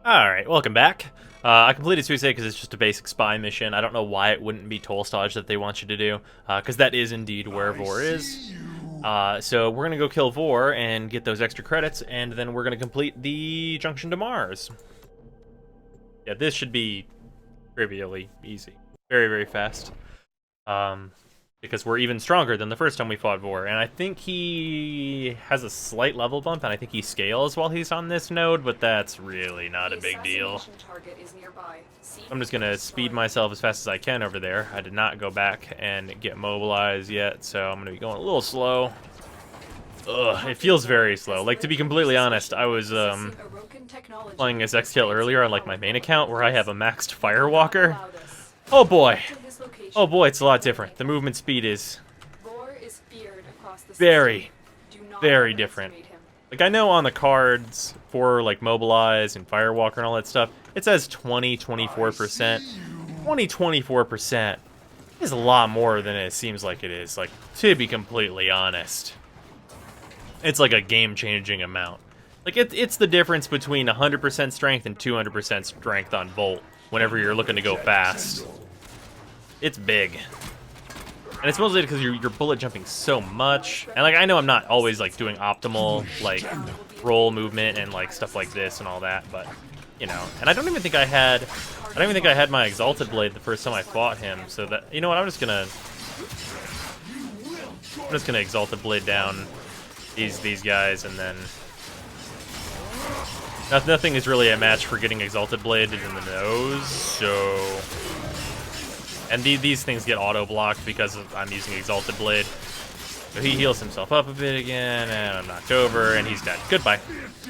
Alright, welcome back. I completed Suicide because it's just a basic spy mission. I don't know why it wouldn't be Toll Stodge that they want you to do, because that is indeed where Vor is. So we're going to go kill Vor and get those extra credits, and then we're going to complete the Junction to Mars. Yeah, this should be trivially easy. Very, very fast. Because we're even stronger than the first time we fought Vor, and I think he has a slight level bump, and I think he scales while he's on this node, but that's really not a big deal. I'm just gonna speed myself as fast as I can over there. I did not go back and get mobilized yet, so I'm gonna be going a little slow. Ugh, it feels very slow. Like, to be completely honest, I was playing as XTL earlier on like my main account where I have a maxed Firewalker. Oh boy! Oh boy, it's a lot different. The movement speed is very, very different. Like, I know on the cards for like Mobilize and Firewalker and all that stuff, it says 20-24%. 20-24% is a lot more than it seems like it is. Like, to be completely honest, it's like a game-changing amount. Like, it's the difference between 100% strength and 200% strength on Volt whenever you're looking to go fast. It's big. And it's mostly because you're bullet jumping so much. And like, I know I'm not always like doing optimal like roll movement and like stuff like this and all that, but you know. And I don't even think I had my Exalted Blade the first time I fought him, so that, you know what, I'm just gonna Exalted Blade down these guys, and then nothing is really a match for getting Exalted Bladed in the nose, so. And these things get auto-blocked because I'm using Exalted Blade. So he heals himself up a bit again, and I'm knocked over, and he's dead. Goodbye.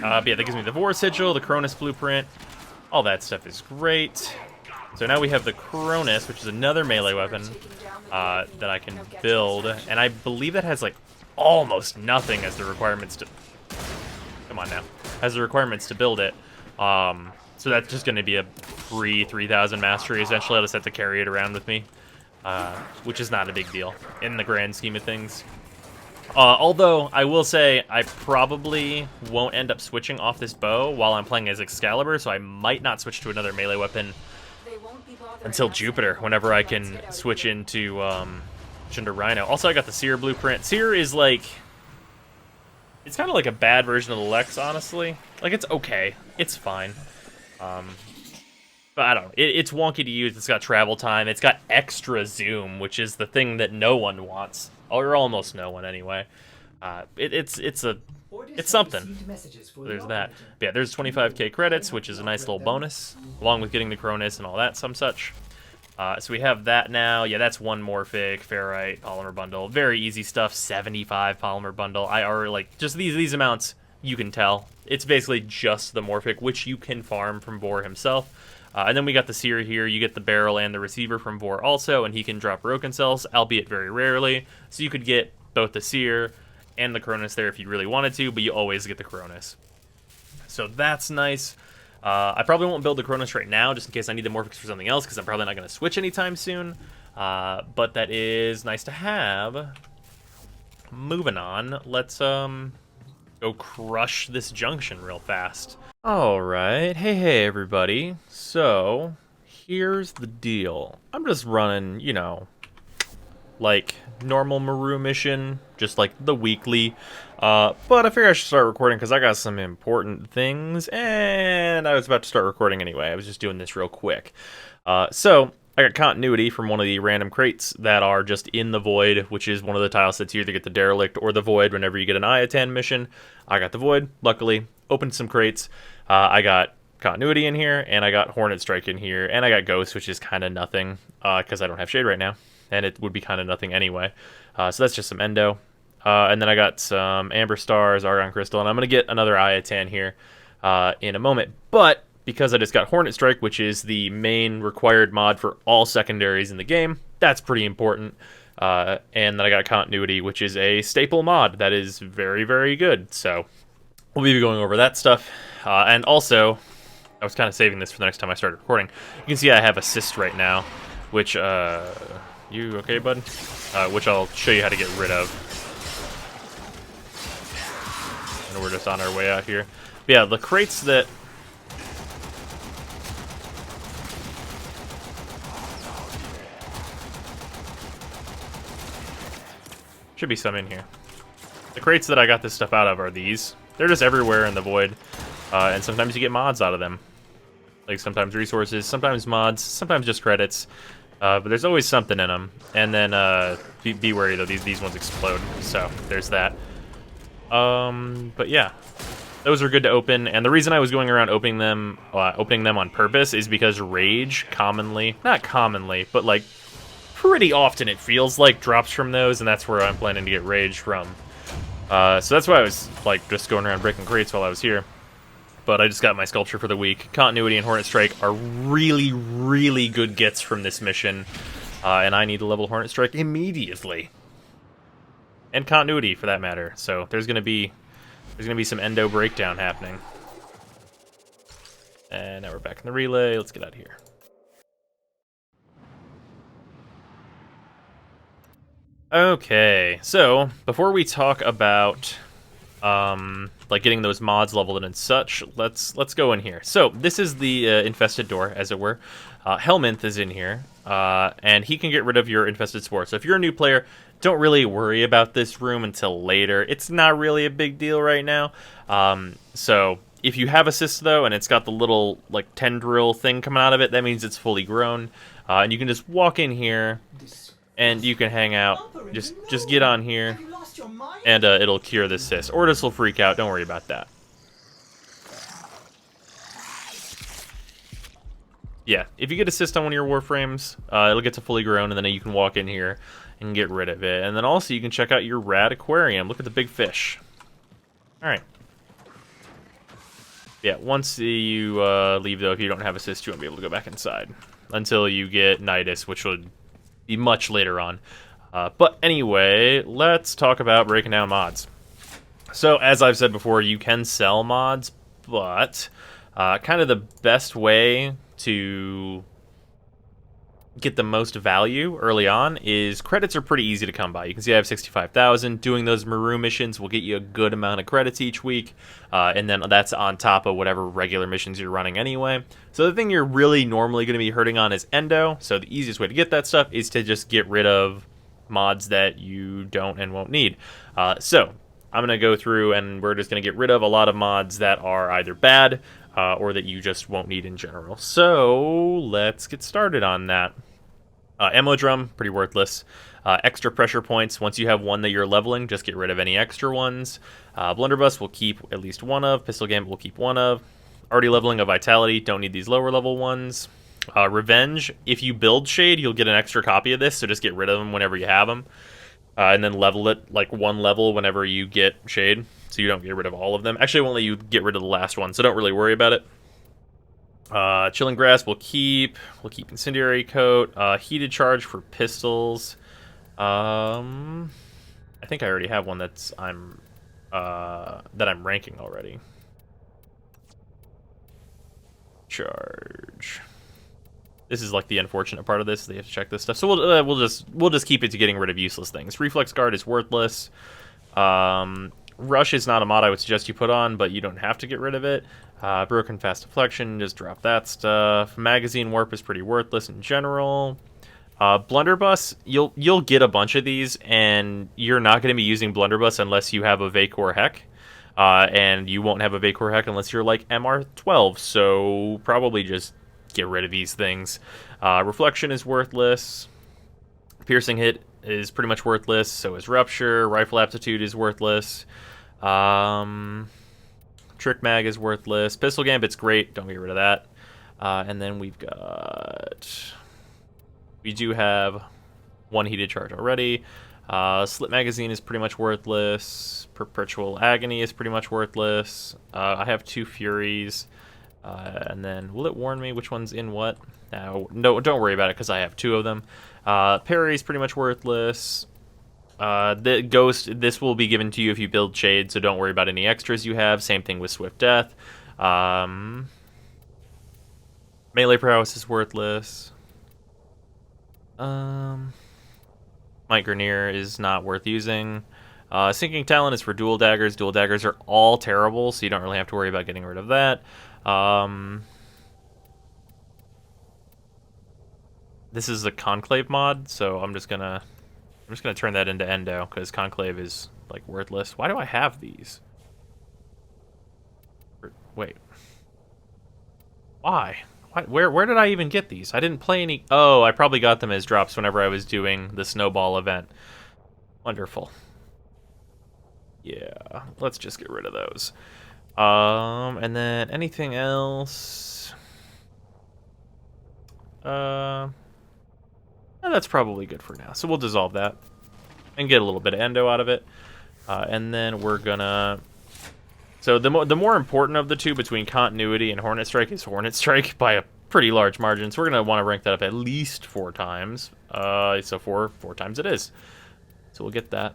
But yeah, that gives me the Vor Sigil, the Cronus Blueprint. All that stuff is great. So now we have the Cronus, which is another melee weapon that I can build. And I believe that has, like, almost nothing as the requirements to... Come on now. Has the requirements to build it. So that's just going to be a free 3,000 mastery. Essentially, I'll just have to carry it around with me, which is not a big deal in the grand scheme of things. Although, I will say, I probably won't end up switching off this bow while I'm playing as Excalibur, so I might not switch to another melee weapon until Jupiter, whenever I can switch into Rhino. Also, I got the Seer Blueprint. Seer is like... It's kind of like a bad version of the Lex, honestly. Like, it's okay. It's fine. But I don't know. It's wonky to use. It's got travel time. It's got extra zoom, which is the thing that no one wants, or almost no one anyway. It's something. There's that. But yeah, there's 25k credits, which is a nice little bonus, along with getting the Cronus and all that some such. So we have that now. Yeah, that's one Morphic, Ferrite, Polymer Bundle. Very easy stuff. 75 Polymer Bundle. I already like just these amounts. You can tell. It's basically just the Morphic, which you can farm from Vor himself. And then we got the Seer here. You get the barrel and the receiver from Vor also, and he can drop Broken Cells, albeit very rarely. So you could get both the Seer and the Cronus there if you really wanted to, but you always get the Cronus. So that's nice. I probably won't build the Cronus right now, just in case I need the Morphics for something else, because I'm probably not going to switch anytime soon. But that is nice to have. Moving on, let's go crush this junction real fast. Alright, hey everybody. So, here's the deal. I'm just running, you know, like normal Maru mission, just like the weekly. But I figured I should start recording because I got some important things, and I was about to start recording anyway. I was just doing this real quick. So, I got continuity from one of the random crates that are just in the Void, which is one of the tile sets. You either get the Derelict or the Void whenever you get an Iatan mission. I got the Void, luckily. Opened some crates. I got continuity in here, and I got Hornet Strike in here, and I got Ghost, which is kind of nothing, because I don't have Shade right now, and it would be kind of nothing anyway. So that's just some Endo. And then I got some Amber Stars, Argon Crystal, and I'm going to get another Iatan here in a moment. But because I just got Hornet Strike, which is the main required mod for all secondaries in the game, that's pretty important. And then I got Continuity, which is a staple mod that is very, very good. So we'll be going over that stuff. And also, I was kind of saving this for the next time I started recording. You can see I have a cyst right now, which, you okay, bud? Which I'll show you how to get rid of. And we're just on our way out here. But yeah, the crates that Should be some in here. The crates that I got this stuff out of are these. They're just everywhere in the void, and sometimes you get mods out of them. Like sometimes resources, sometimes mods, sometimes just credits. But there's always something in them. And then be wary though, these ones explode. So there's that. But yeah, those are good to open. And the reason I was going around opening them on purpose is because rage commonly, not commonly, but like pretty often it feels like drops from those, and that's where I'm planning to get rage from. So that's why I was like just going around breaking crates while I was here. But I just got my sculpture for the week. Continuity and Hornet Strike are really, really good gets from this mission. And I need to level Hornet Strike immediately. And Continuity, for that matter. So there's gonna be some endo breakdown happening. And now we're back in the relay. Let's get out of here. Okay, so before we talk about like getting those mods leveled and such, let's go in here. So this is the infested door, as it were. Helminth is in here, and he can get rid of your infested spore. So if you're a new player, don't really worry about this room until later. It's not really a big deal right now. So if you have a cyst though, and it's got the little like tendril thing coming out of it, that means it's fully grown, and you can just walk in here. And you can hang out, just get on here, and it'll cure this cyst. Or this will freak out, don't worry about that. Yeah, if you get a cyst on one of your Warframes, it'll get to fully grown, and then you can walk in here and get rid of it. And then also you can check out your rad aquarium. Look at the big fish. Alright. Yeah, once you leave though, if you don't have a cyst, you won't be able to go back inside. Until you get Nidus, which would be much later on. But anyway, let's talk about breaking down mods. So, as I've said before, you can sell mods, but kind of the best way to get the most value early on is credits are pretty easy to come by. You can see I have 65,000. Doing those Maru missions will get you a good amount of credits each week, and then that's on top of whatever regular missions you're running anyway. So the thing you're really normally going to be hurting on is endo, so the easiest way to get that stuff is to just get rid of mods that you don't and won't need. So I'm going to go through and we're just going to get rid of a lot of mods that are either bad or that you just won't need in general. So let's get started on that. Ammo drum, pretty worthless. Extra pressure points, once you have one that you're leveling, just get rid of any extra ones. Blunderbuss will keep at least one of. Pistol Gambit will keep one of. Already leveling a Vitality, don't need these lower level ones. Revenge, if you build Shade, you'll get an extra copy of this, so just get rid of them whenever you have them. And then level it like one level whenever you get Shade, so you don't get rid of all of them. Actually, it won't let you get rid of the last one, so don't really worry about it. Chilling Grass we'll keep Incendiary Coat, Heated Charge for pistols. I think I already have one that I'm ranking already. Charge. This is like the unfortunate part of this. They have to check this stuff. So we'll just keep it to getting rid of useless things. Reflex Guard is worthless. Rush is not a mod I would suggest you put on, but you don't have to get rid of it. Broken Fast Deflection, just drop that stuff. Magazine Warp is pretty worthless in general. Blunderbuss, you'll get a bunch of these, and you're not going to be using Blunderbuss unless you have a Vacor Heck. And you won't have a Vacor Heck unless you're like MR12, so probably just get rid of these things. Reflection is worthless. Piercing Hit is pretty much worthless, so is Rupture. Rifle Aptitude is worthless. Trick Mag is worthless. Pistol Gambit's great, don't get rid of that. And then we do have one Heated Charge already. Slit Magazine is pretty much worthless. Perpetual Agony is pretty much worthless. I have 2 Furies. And then, will it warn me which one's in what? No, don't worry about it because I have 2 of them. Parry's pretty much worthless. The Ghost, this will be given to you if you build Shade, so don't worry about any extras you have. Same thing with Swift Death. Melee Prowess is worthless. Might Grenier is not worth using. Sinking Talent is for dual daggers. Dual daggers are all terrible, so you don't really have to worry about getting rid of that. This is a Conclave mod, so I'm just gonna I'm just gonna turn that into Endo, because Conclave is, like, worthless. Why do I have these? Wait. Why? Where did I even get these? I didn't play any... Oh, I probably got them as drops whenever I was doing the Snowball event. Wonderful. Yeah, let's just get rid of those. And then anything else? That's probably good for now. So we'll dissolve that and get a little bit of endo out of it. And then we're gonna... So the more important of the two between continuity and Hornet Strike is Hornet Strike by a pretty large margin. So we're gonna want to rank that up at least 4 times. So four times it is. So we'll get that.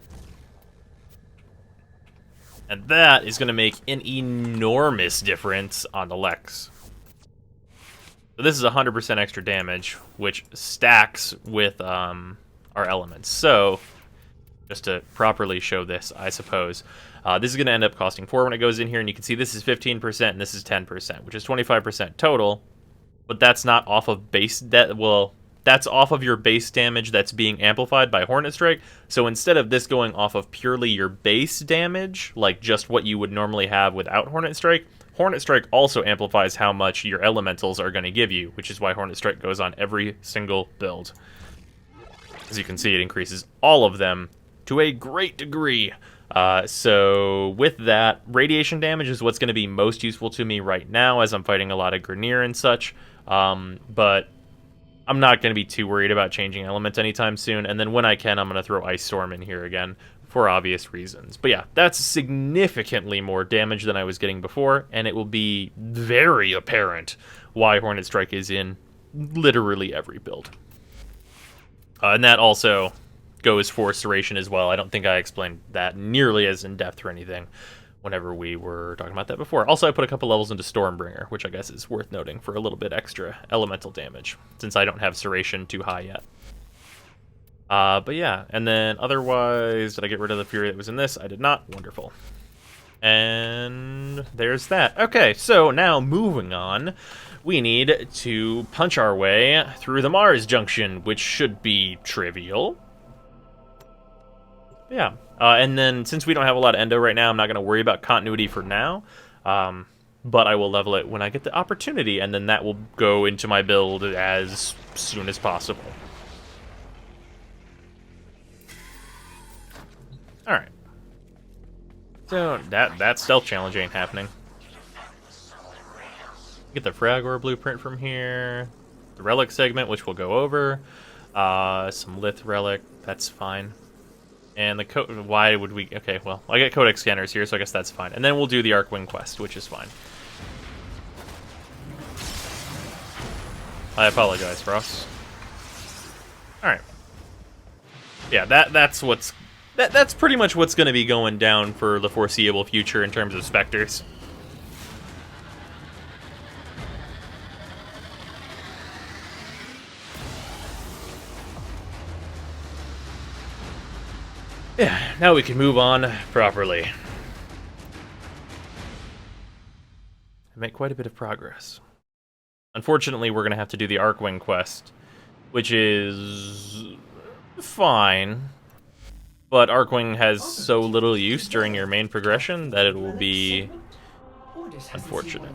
And that is going to make an enormous difference on the Lex. So this is 100% extra damage, which stacks with our elements. So, just to properly show this, I suppose, this is going to end up costing 4 when it goes in here, and you can see this is 15% and this is 10%, which is 25% total, but that's not off of base... That's off of your base damage that's being amplified by Hornet Strike. So instead of this going off of purely your base damage, like just what you would normally have without Hornet Strike also amplifies how much your elementals are going to give you, which is why Hornet Strike goes on every single build. As you can see, it increases all of them to a great degree. So with that, radiation damage is what's going to be most useful to me right now as I'm fighting a lot of Grineer and such. But I'm not going to be too worried about changing elements anytime soon, and then when I can, I'm going to throw Ice Storm in here again, for obvious reasons. But yeah, that's significantly more damage than I was getting before, and it will be very apparent why Hornet Strike is in literally every build. And that also goes for Serration as well. I don't think I explained that nearly as in-depth or anything whenever we were talking about that before. Also, I put a couple levels into Stormbringer, which I guess is worth noting for a little bit extra elemental damage, since I don't have Serration too high yet. But yeah, and then otherwise, did I get rid of the Fury that was in this? I did not. Wonderful. And there's that. Okay, so now moving on, we need to punch our way through the Mars Junction, which should be trivial. Yeah. And then, since we don't have a lot of endo right now, I'm not going to worry about continuity for now. But I will level it when I get the opportunity, and then that will go into my build as soon as possible. Alright. So, that stealth challenge ain't happening. Get the Fragor blueprint from here. The relic segment, which we'll go over. Some Lith relic, that's fine. And the why would we... Okay, well, I get Codex scanners here, so I guess that's fine. And then we'll do the Arcwing quest, which is fine. I apologize, Ross. Alright. Yeah, that's what's... That's pretty much what's going to be going down for the foreseeable future in terms of Spectres. Yeah, now we can move on properly. I make quite a bit of progress. Unfortunately, we're going to have to do the Arcwing quest, which is fine, but Arcwing has so little use during your main progression that it will be unfortunate.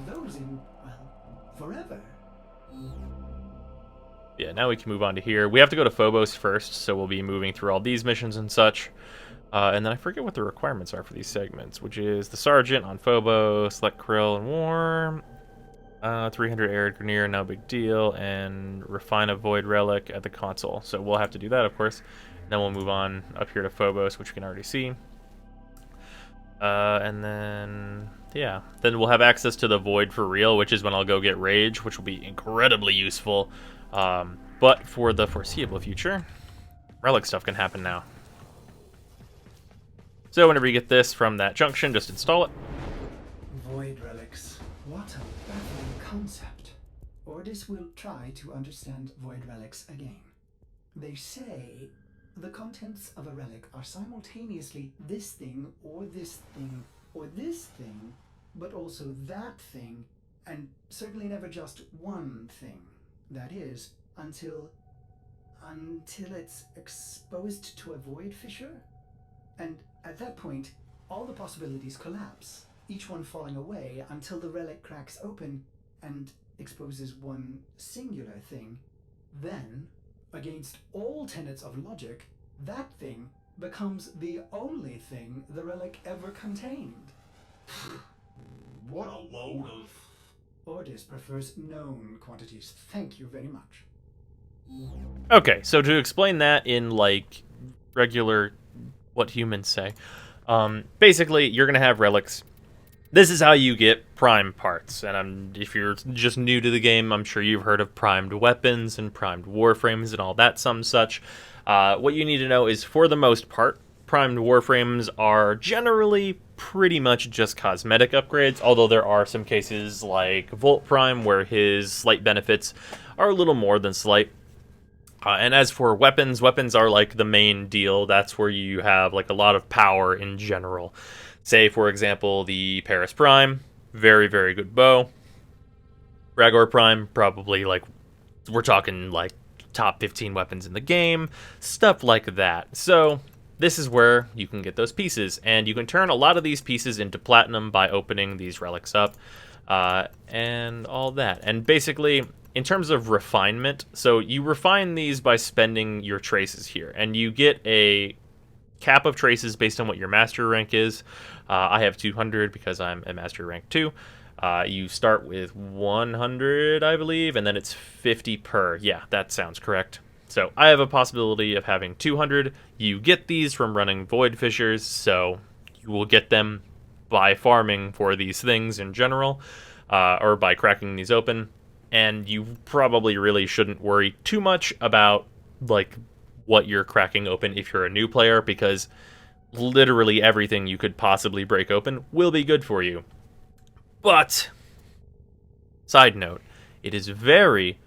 Yeah, now we can move on to here. We have to go to Phobos first, so we'll be moving through all these missions and such. And then I forget what the requirements are for these segments, which is the Sergeant on Phobos, select Krill and War, 300 Arid Grineer, no big deal, and refine a Void Relic at the console. So we'll have to do that, of course. Then we'll move on up here to Phobos, which we can already see. And then, yeah. Then we'll have access to the Void for real, which is when I'll go get Rage, which will be incredibly useful. But for the foreseeable future, relic stuff can happen now. So whenever you get this from that junction, just install it. Void relics. What a baffling concept. Ordis will try to understand void relics again. They say the contents of a relic are simultaneously this thing, or this thing, or this thing, but also that thing, and certainly never just one thing. That is, until until it's exposed to a void fissure. And at that point, all the possibilities collapse, each one falling away until the relic cracks open and exposes one singular thing. Then, against all tenets of logic, that thing becomes the only thing the relic ever contained. What a load of... Ordis prefers known quantities. Thank you very much. Okay, so to explain that in, like, regular, what humans say, basically, you're going to have relics. This is how you get prime parts, and if you're just new to the game, I'm sure you've heard of primed weapons and primed warframes and all that some such. What you need to know is, for the most part, primed warframes are generally pretty much just cosmetic upgrades, although there are some cases like Volt Prime where his slight benefits are a little more than slight. And as for weapons, weapons are like the main deal. That's where you have like a lot of power in general. Say, for example, the Paris Prime, very, very good bow. Ragor Prime, probably like, we're talking like top 15 weapons in the game, stuff like that. So this is where you can get those pieces, and you can turn a lot of these pieces into platinum by opening these relics up, and all that. And basically, in terms of refinement, so you refine these by spending your traces here, and you get a cap of traces based on what your master rank is. I have 200 because I'm a master rank 2. You start with 100, I believe, and then it's 50 per. Yeah, that sounds correct. So I have a possibility of having 200. You get these from running void fissures, so you will get them by farming for these things in general, or by cracking these open. And you probably really shouldn't worry too much about like what you're cracking open if you're a new player, because literally everything you could possibly break open will be good for you. But, side note, it is very,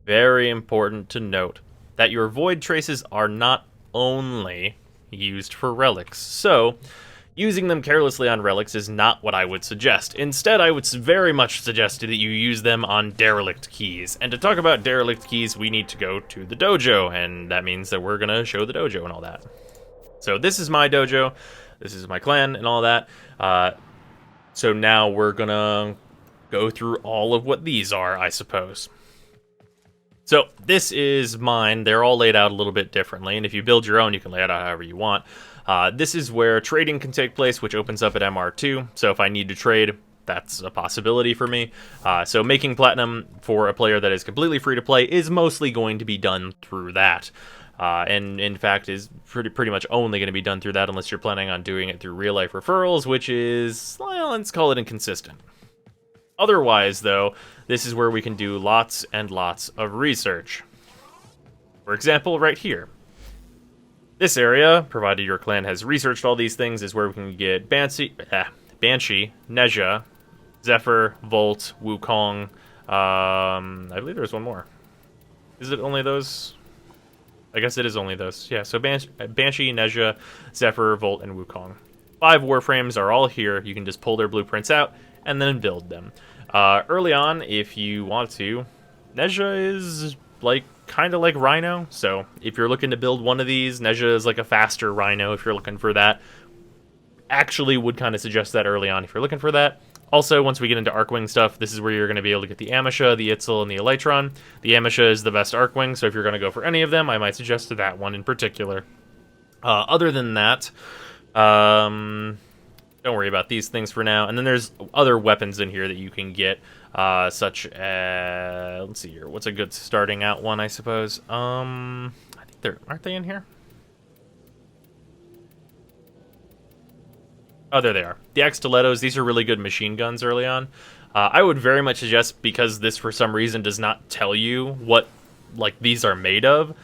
very important to note that your void traces are not only used for relics. So, using them carelessly on relics is not what I would suggest. Instead, I would very much suggest that you use them on derelict keys. And to talk about derelict keys, we need to go to the dojo, and that means that we're gonna show the dojo and all that. So this is my dojo, this is my clan and all that. So now we're gonna go through all of what these are, I suppose. So this is mine. They're all laid out a little bit differently, and if you build your own, you can lay it out however you want. This is where trading can take place, which opens up at MR2. So if I need to trade, that's a possibility for me. So making platinum for a player that is completely free to play is mostly going to be done through that. And in fact is pretty much only going to be done through that unless you're planning on doing it through real life referrals, which is, well, let's call it inconsistent. Otherwise, though, this is where we can do lots and lots of research. For example, right here. This area, provided your clan has researched all these things, is where we can get Banshee, Nezha, Zephyr, Volt, Wukong. I believe there's one more. Is it only those? I guess it is only those. Yeah, so Banshee, Nezha, Zephyr, Volt, and Wukong. 5 Warframes are all here. You can just pull their blueprints out and then build them. Early on, if you want to, Nezha is like kind of like Rhino. So if you're looking to build one of these, Nezha is like a faster Rhino if you're looking for that. Actually would kind of suggest that early on if you're looking for that. Also, once we get into Arcwing stuff, this is where you're going to be able to get the Amisha, the Itzel, and the Elytron. The Amisha is the best Arcwing, so if you're going to go for any of them, I might suggest that one in particular. Other than that, don't worry about these things for now. And then there's other weapons in here that you can get, such as, let's see here, what's a good starting out one, I suppose? I think aren't they in here? Oh, there they are. The X-Stilettos, these are really good machine guns early on. I would very much suggest, because this for some reason does not tell you what like these are made of,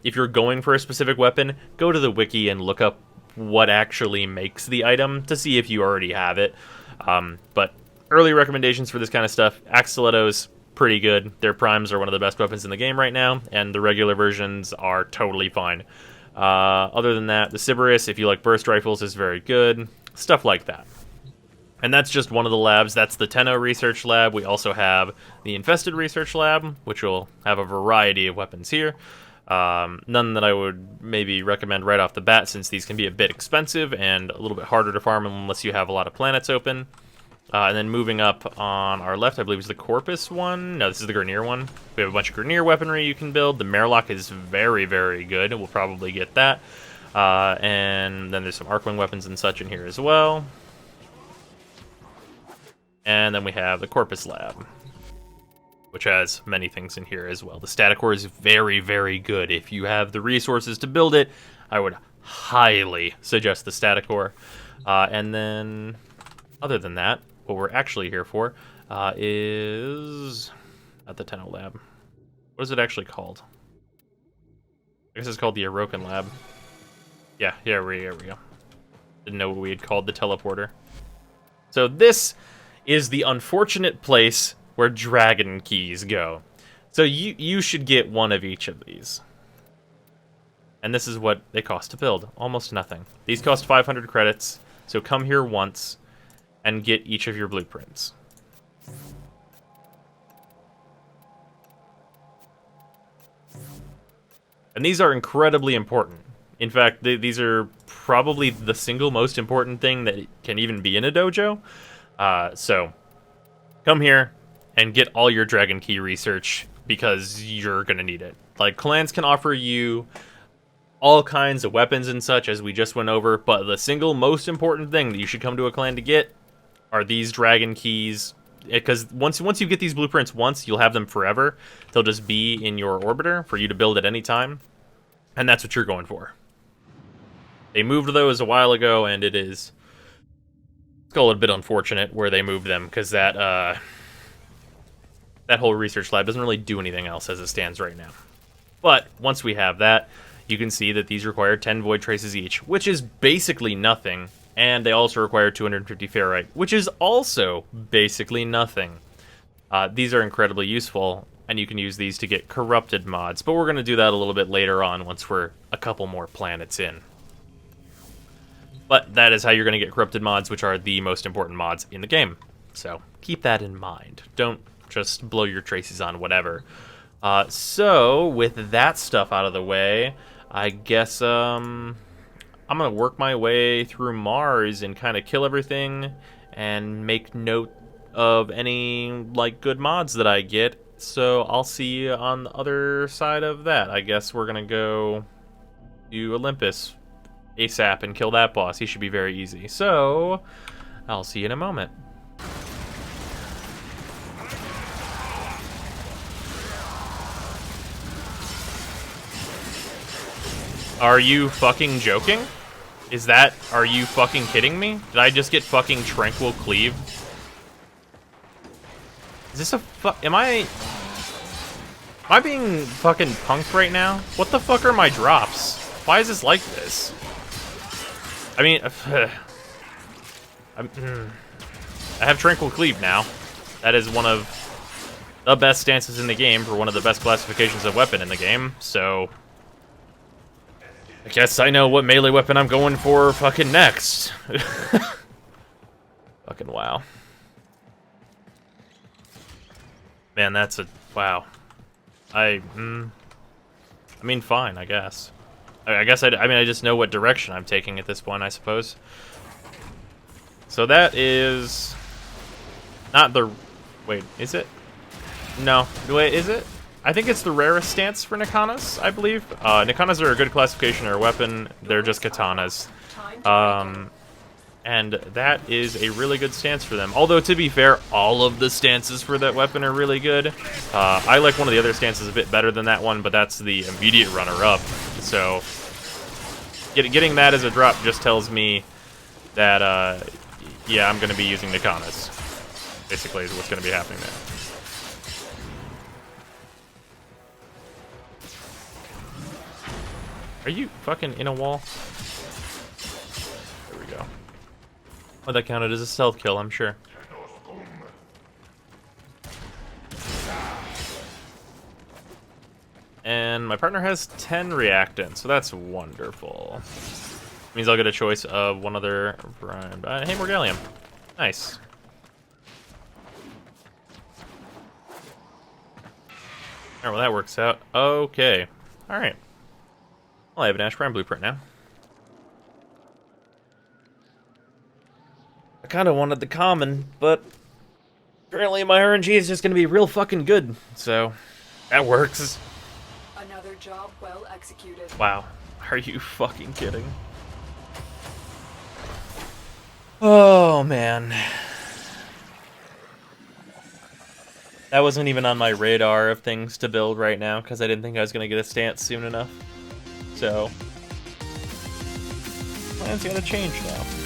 if you're going for a specific weapon, go to the wiki and look up what actually makes the item to see if you already have it. But early recommendations for this kind of stuff, X-Stilettos, pretty good. Their primes are one of the best weapons in the game right now, and the regular versions are totally fine. Other than that, the Sybaris, if you like burst rifles, is very good. Stuff like that. And that's just one of the labs. That's the Tenno Research Lab. We also have the Infested Research Lab, which will have a variety of weapons here. None that I would maybe recommend right off the bat, since these can be a bit expensive and a little bit harder to farm unless you have a lot of planets open. And then moving up on our left, I believe is the Corpus one. No, this is the Grineer one. We have a bunch of Grineer weaponry you can build. The Merlock is very, very good. We'll probably get that. And then there's some Arcwing weapons and such in here as well. And then we have the Corpus Lab, which has many things in here as well. The Static Core is very, very good. If you have the resources to build it, I would highly suggest the Static Core. And then, other than that, what we're actually here for is at the Tenno Lab. What is it actually called? I guess it's called the Aroken Lab. Yeah, here we go. Didn't know what we had called the teleporter. So this is the unfortunate place where dragon keys go. So you should get one of each of these. And this is what they cost to build. Almost nothing. These cost 500 credits, so come here once and get each of your blueprints. And these are incredibly important. In fact, these are probably the single most important thing that can even be in a dojo. So, come here and get all your Dragon Key research, because you're going to need it. Like, clans can offer you all kinds of weapons and such, as we just went over, but the single most important thing that you should come to a clan to get are these Dragon Keys, because once you get these blueprints once, you'll have them forever. They'll just be in your orbiter for you to build at any time, and that's what you're going for. They moved those a while ago, and it's a little bit unfortunate where they moved them, because that whole research lab doesn't really do anything else as it stands right now. But once we have that, you can see that these require 10 void traces each, which is basically nothing. And they also require 250 ferrite, which is also basically nothing. These are incredibly useful, and you can use these to get corrupted mods. But we're going to do that a little bit later on once we're a couple more planets in. But that is how you're going to get corrupted mods, which are the most important mods in the game. So keep that in mind. Don't just blow your traces on whatever. So with that stuff out of the way, I guess I'm going to work my way through Mars and kind of kill everything and make note of any, like, good mods that I get. So I'll see you on the other side of that. I guess we're going to go to Olympus ASAP and kill that boss. He should be very easy. So I'll see you in a moment. Are you fucking joking? Are you fucking kidding me? Did I just get fucking Tranquil Cleave? Is this am I being fucking punked right now? What the fuck are my drops? Why is this like this? I mean, I have Tranquil Cleave now. That is one of the best stances in the game for one of the best classifications of weapon in the game, so I guess I know what melee weapon I'm going for fucking next. Fucking wow. Man, that's a wow. I mean, fine, I guess. I just know what direction I'm taking at this point, I suppose. So that is not the... Wait, is it? No. Wait, is it? I think it's the rarest stance for Nikanas, I believe. Nikanas are a good classification or weapon. They're just katanas. And that is a really good stance for them. Although, to be fair, all of the stances for that weapon are really good. I like one of the other stances a bit better than that one, but that's the immediate runner-up. So, getting that as a drop just tells me that, yeah, I'm going to be using Nikanas. Basically, is what's going to be happening there. Are you fucking in a wall? There we go. Oh, that counted as a stealth kill, I'm sure. And my partner has 10 reactants, so that's wonderful. Means I'll get a choice of one other... hey, Morgalium. Nice. Alright, well that works out. Okay. Alright. Well, I have an Ash Prime blueprint now. I kind of wanted the common, but apparently my RNG is just going to be real fucking good, so that works. Another job well executed. Wow. Are you fucking kidding? Oh, man. That wasn't even on my radar of things to build right now, because I didn't think I was going to get a stance soon enough. So, plans gotta change now.